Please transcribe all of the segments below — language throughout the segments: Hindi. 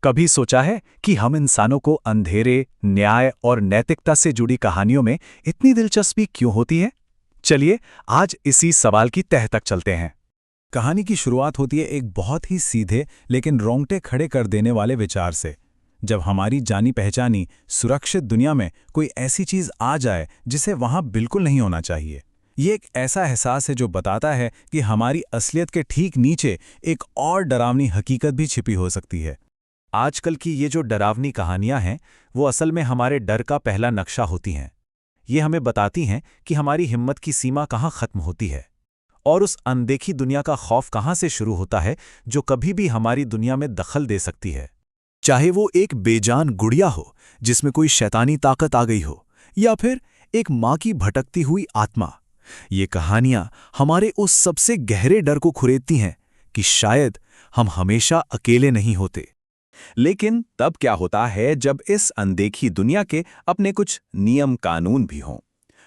कभी सोचा है कि हम इंसानों को अंधेरे, न्याय और नैतिकता से जुड़ी कहानियों में इतनी दिलचस्पी क्यों होती है? चलिए, आज इसी सवाल की तह तक चलते हैं। कहानी की शुरुआत होती है एक बहुत ही सीधे लेकिन रोंगटे खड़े कर देने वाले विचार से। जब हमारी जानी पहचानी सुरक्षित दुनिया में कोई ऐसी चीज आ जाए जिसे वहां बिल्कुल नहीं होना चाहिए। ये एक ऐसा एहसास है जो बताता है कि हमारी असलियत के ठीक नीचे एक और डरावनी हकीकत भी छिपी हो सकती है। आजकल की ये जो डरावनी कहानियां हैं, वो असल में हमारे डर का पहला नक्शा होती हैं। ये हमें बताती हैं कि हमारी हिम्मत की सीमा कहाँ खत्म होती है और उस अनदेखी दुनिया का खौफ कहाँ से शुरू होता है जो कभी भी हमारी दुनिया में दखल दे सकती है। चाहे वो एक बेजान गुड़िया हो जिसमें कोई शैतानी ताकत आ गई हो, या फिर एक माँ की भटकती हुई आत्मा, ये कहानियां हमारे उस सबसे गहरे डर को खुरेदती हैं कि शायद हम हमेशा अकेले नहीं होते। लेकिन तब क्या होता है जब इस अनदेखी दुनिया के अपने कुछ नियम कानून भी हों?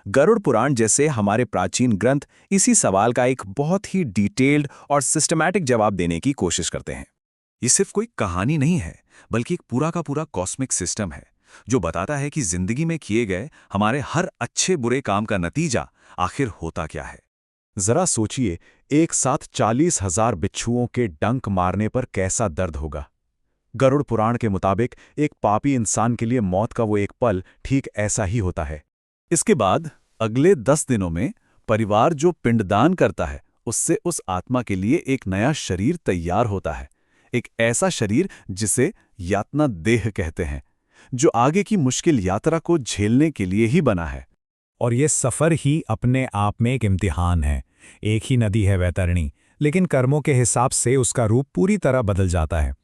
गरुड़ पुराण जैसे हमारे प्राचीन ग्रंथ इसी सवाल का एक बहुत ही डिटेल्ड और सिस्टमैटिक जवाब देने की कोशिश करते हैं। ये सिर्फ कोई कहानी नहीं है, बल्कि एक पूरा का पूरा कॉस्मिक सिस्टम है जो बताता है कि जिंदगी में किए गए हमारे हर अच्छे बुरे काम का नतीजा आखिर होता क्या है। जरा सोचिए, एक साथ 40,000 बिच्छुओं के डंक मारने पर कैसा दर्द होगा। गरुड़ पुराण के मुताबिक एक पापी इंसान के लिए मौत का वो एक पल ठीक ऐसा ही होता है। इसके बाद अगले 10 दिनों में परिवार जो पिंडदान करता है, उससे उस आत्मा के लिए एक नया शरीर तैयार होता है। एक ऐसा शरीर जिसे यातना देह कहते हैं, जो आगे की मुश्किल यात्रा को झेलने के लिए ही बना है। और ये सफ़र ही अपने आप में एक इम्तिहान है। एक ही नदी है वैतरणी, लेकिन कर्मों के हिसाब से उसका रूप पूरी तरह बदल जाता है।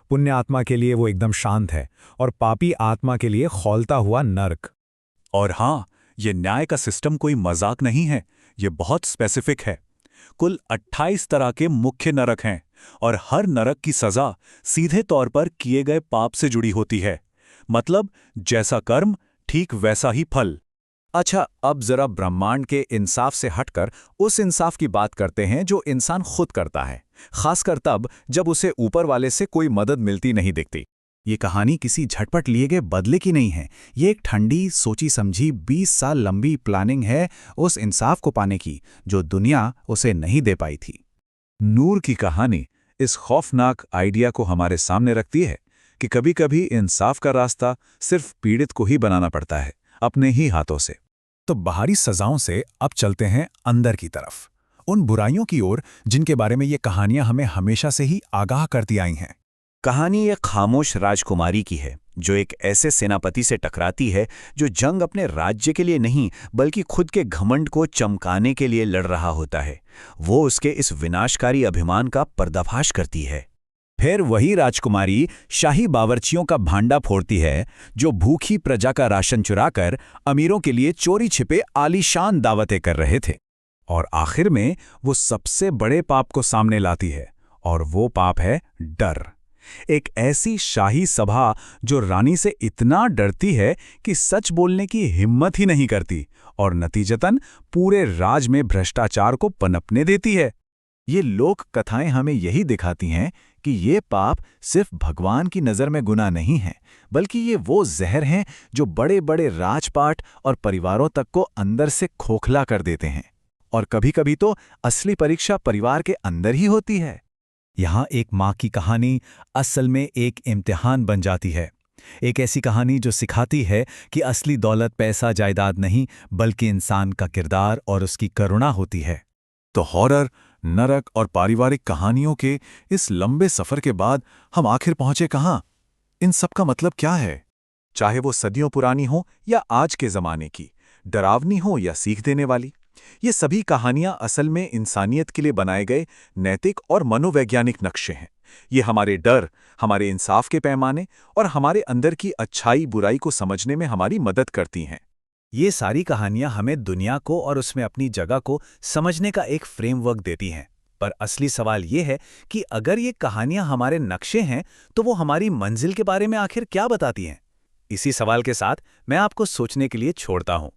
पुण्य आत्मा के लिए वो एकदम शांत है और पापी आत्मा के लिए खौलता हुआ नर्क। और हाँ, ये न्याय का सिस्टम कोई मजाक नहीं है, ये बहुत स्पेसिफिक है। कुल 28 तरह के मुख्य नरक हैं और हर नरक की सजा सीधे तौर पर किए गए पाप से जुड़ी होती है। मतलब जैसा कर्म ठीक वैसा ही फल। अच्छा, अब जरा ब्रह्मांड के इंसाफ से हटकर उस इंसाफ की बात करते हैं जो इंसान खुद करता है, खासकर तब जब उसे ऊपर वाले से कोई मदद मिलती नहीं दिखती। ये कहानी किसी झटपट लिए गए बदले की नहीं है। ये एक ठंडी सोची समझी 20 साल लंबी प्लानिंग है उस इंसाफ को पाने की जो दुनिया उसे नहीं दे पाई थी। नूर की कहानी इस खौफनाक आइडिया को हमारे सामने रखती है कि कभी-कभी इंसाफ का रास्ता सिर्फ पीड़ित को ही बनाना पड़ता है, अपने ही हाथों से। तो बाहरी सजाओं से अब चलते हैं अंदर की तरफ, उन बुराइयों की ओर जिनके बारे में ये कहानियां हमें हमेशा से ही आगाह करती आई हैं। कहानी एक खामोश राजकुमारी की है जो एक ऐसे सेनापति से टकराती है जो जंग अपने राज्य के लिए नहीं बल्कि खुद के घमंड को चमकाने के लिए लड़ रहा होता है। वो उसके इस विनाशकारी अभिमान का पर्दाफाश करती है। फिर वही राजकुमारी शाही बावर्चियों का भांडा फोड़ती है जो भूखी प्रजा का राशन चुराकर अमीरों के लिए चोरी छिपे आलीशान दावतें कर रहे थे। और आखिर में वो सबसे बड़े पाप को सामने लाती है, और वो पाप है डर। एक ऐसी शाही सभा जो रानी से इतना डरती है कि सच बोलने की हिम्मत ही नहीं करती और नतीजतन पूरे राज में भ्रष्टाचार को पनपने देती है। ये लोक कथाएं हमें यही दिखाती हैं कि ये पाप सिर्फ भगवान की नज़र में गुनाह नहीं है, बल्कि ये वो जहर हैं जो बड़े बड़े राजपाट और परिवारों तक को अंदर से खोखला कर देते हैं। और कभी-कभी तो असली परीक्षा परिवार के अंदर ही होती है। यहाँ एक माँ की कहानी असल में एक इम्तिहान बन जाती है। एक ऐसी कहानी जो सिखाती है कि असली दौलत पैसा जायदाद नहीं, बल्कि इंसान का किरदार और उसकी करुणा होती है। तो हॉरर, नरक और पारिवारिक कहानियों के इस लंबे सफर के बाद हम आखिर पहुंचे कहाँ? इन सब का मतलब क्या है? चाहे वो सदियों पुरानी हो या आज के जमाने की, डरावनी हो या सीख देने वाली, ये सभी कहानियां असल में इंसानियत के लिए बनाए गए नैतिक और मनोवैज्ञानिक नक्शे हैं। ये हमारे डर, हमारे इंसाफ के पैमाने और हमारे अंदर की अच्छाई बुराई को समझने में हमारी मदद करती हैं। ये सारी कहानियां हमें दुनिया को और उसमें अपनी जगह को समझने का एक फ्रेमवर्क देती हैं। पर असली सवाल ये है कि अगर ये कहानियां हमारे नक्शे हैं, तो वो हमारी मंजिल के बारे में आखिर क्या बताती हैं? इसी सवाल के साथ मैं आपको सोचने के लिए छोड़ता हूं।